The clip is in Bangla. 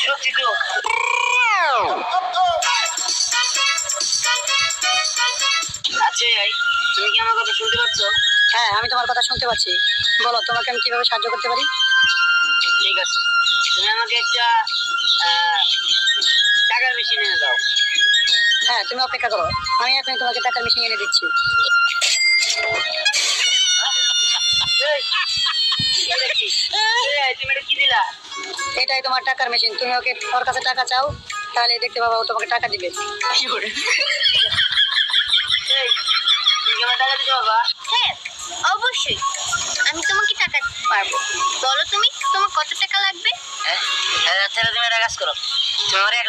সত্যি তো। আচ্ছা ভাই, তুমি কি আমার কথা শুনতে পাচ্ছ? হ্যাঁ, আমি তোমার কথা শুনতে পাচ্ছি। বলো, তোমাকে আমি কিভাবে সাহায্য করতে পারি? ঠিক আছে, তুমি আমাকে একটা টাকার মেশিন এনে দাও। হ্যাঁ, তুমি অপেক্ষা করো, আমি এখনই তোমাকে টাকার মেশিন এনে দিচ্ছি। এই, এটা কি? এই, তুমি এটা কি দিলা? এটাই তোমার টাকার মেশিন। তুমি ওর কাছে টাকা চাও, তাহলে দেখতে পাবা ও তোমাকে টাকা দিবে। কি করে? এই, তুমি কি আমার টাকা দিতে পারবা? হ্যাঁ, অবশ্যই আমি তোমাকে টাকা দিতে পারবো। বলো তুমি, তোমার কত টাকা লাগবে? হ্যাঁ, তাহলে তুমি একটা কাজ করো, তুমি আমার 1 লাখ